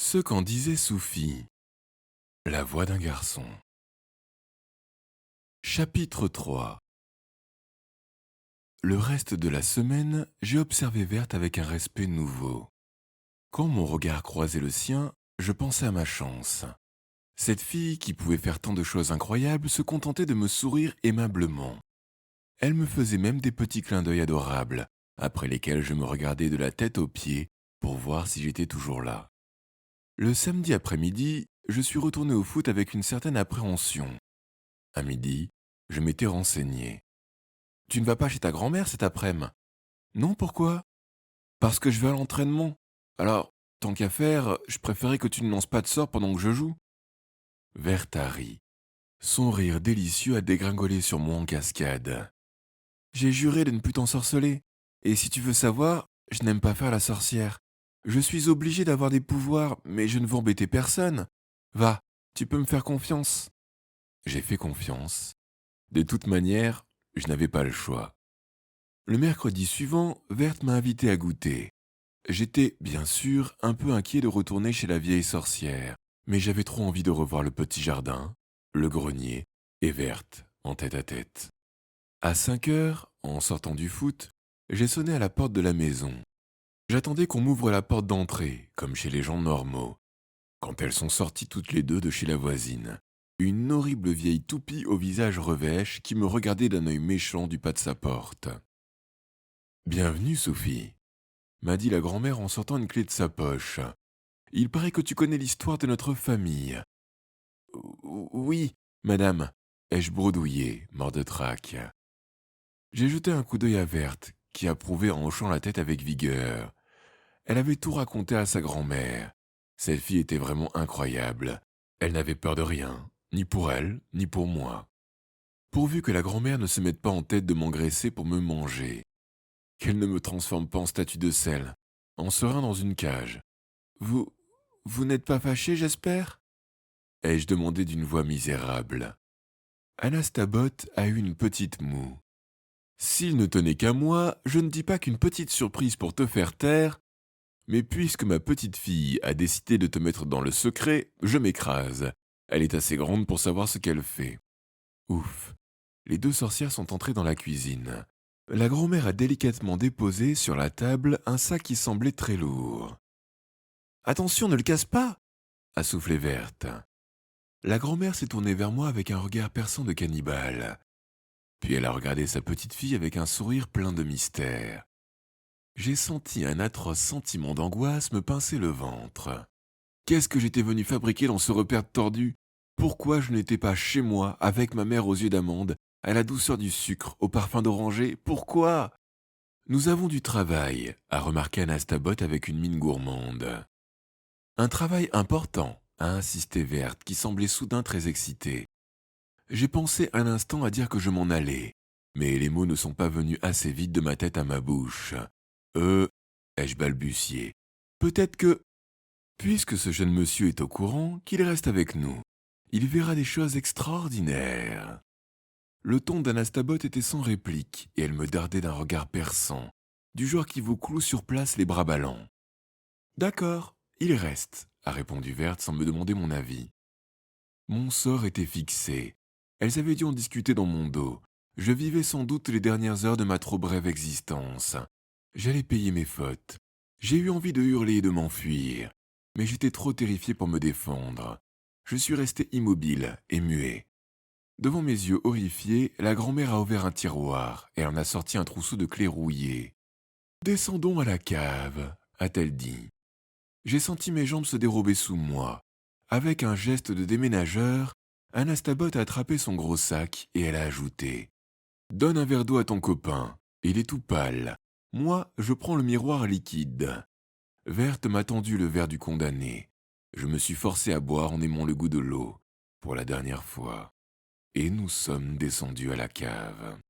Ce qu'en disait Soufi, la voix d'un garçon. Chapitre 3. Le reste de la semaine, j'ai observé Verte avec un respect nouveau. Quand mon regard croisait le sien, je pensais à ma chance. Cette fille qui pouvait faire tant de choses incroyables se contentait de me sourire aimablement. Elle me faisait même des petits clins d'œil adorables, après lesquels je me regardais de la tête aux pieds pour voir si j'étais toujours là. Le samedi après-midi, je suis retourné au foot avec une certaine appréhension. À midi, je m'étais renseigné. Tu ne vas pas chez ta grand-mère cet après-midi? Non, pourquoi? Parce que je vais à l'entraînement. Alors, tant qu'à faire, je préférais que tu ne lances pas de sort pendant que je joue. Verta rit. Son rire délicieux a dégringolé sur moi en cascade. J'ai juré de ne plus t'ensorceler. Et si tu veux savoir, je n'aime pas faire la sorcière. Je suis obligé d'avoir des pouvoirs, mais je ne veux embêter personne. Va, tu peux me faire confiance. J'ai fait confiance. De toute manière, je n'avais pas le choix. Le mercredi suivant, Verte m'a invité à goûter. J'étais, bien sûr, un peu inquiet de retourner chez la vieille sorcière, mais j'avais trop envie de revoir le petit jardin, le grenier et Verte en tête à tête. À 5 heures, en sortant du foot, j'ai sonné à la porte de la maison. J'attendais qu'on m'ouvre la porte d'entrée, comme chez les gens normaux, quand elles sont sorties toutes les deux de chez la voisine. Une horrible vieille toupie au visage revêche qui me regardait d'un œil méchant du pas de sa porte. Bienvenue, Sophie, m'a dit la grand-mère en sortant une clé de sa poche. Il paraît que tu connais l'histoire de notre famille. Oui, madame, ai-je bredouillé, mort de trac. J'ai jeté un coup d'œil à Verte, qui approuvait en hochant la tête avec vigueur. Elle avait tout raconté à sa grand-mère. Cette fille était vraiment incroyable. Elle n'avait peur de rien, ni pour elle, ni pour moi. Pourvu que la grand-mère ne se mette pas en tête de m'engraisser pour me manger. Qu'elle ne me transforme pas en statue de sel, en serin dans une cage. Vous n'êtes pas fâché, j'espère? Ai-je demandé d'une voix misérable. Anastabot a eu une petite moue. S'il ne tenait qu'à moi, je ne dis pas qu'une petite surprise pour te faire taire, mais puisque ma petite fille a décidé de te mettre dans le secret, je m'écrase. Elle est assez grande pour savoir ce qu'elle fait. Ouf. Les deux sorcières sont entrées dans la cuisine. La grand-mère a délicatement déposé sur la table un sac qui semblait très lourd. Attention, ne le casse pas, a soufflé Verte. La grand-mère s'est tournée vers moi avec un regard perçant de cannibale. Puis elle a regardé sa petite fille avec un sourire plein de mystère. J'ai senti un atroce sentiment d'angoisse me pincer le ventre. Qu'est-ce que j'étais venu fabriquer dans ce repère tordu? Pourquoi je n'étais pas chez moi, avec ma mère aux yeux d'amande, à la douceur du sucre, au parfum d'oranger? Pourquoi? Nous avons du travail, a remarqué Anastabot avec une mine gourmande. Un travail important, a insisté Verte, qui semblait soudain très excitée. J'ai pensé un instant à dire que je m'en allais, mais les mots ne sont pas venus assez vite de ma tête à ma bouche. Ai-je balbutié. Peut-être que, puisque ce jeune monsieur est au courant, qu'il reste avec nous. Il verra des choses extraordinaires. Le ton d'Anastabot était sans réplique, et elle me dardait d'un regard perçant, du genre qui vous cloue sur place les bras ballants. D'accord, il reste, a répondu Verte sans me demander mon avis. Mon sort était fixé. Elles avaient dû en discuter dans mon dos. Je vivais sans doute les dernières heures de ma trop brève existence. J'allais payer mes fautes. J'ai eu envie de hurler et de m'enfuir, mais j'étais trop terrifié pour me défendre. Je suis resté immobile et muet. Devant mes yeux horrifiés, la grand-mère a ouvert un tiroir et en a sorti un trousseau de clés rouillées. Descendons à la cave, a-t-elle dit. J'ai senti mes jambes se dérober sous moi. Avec un geste de déménageur, Anastabot a attrapé son gros sac et elle a ajouté « Donne un verre d'eau à ton copain, il est tout pâle. Moi, je prends le miroir liquide. » Verte m'a tendu le verre du condamné. Je me suis forcé à boire en aimant le goût de l'eau, pour la dernière fois. Et nous sommes descendus à la cave.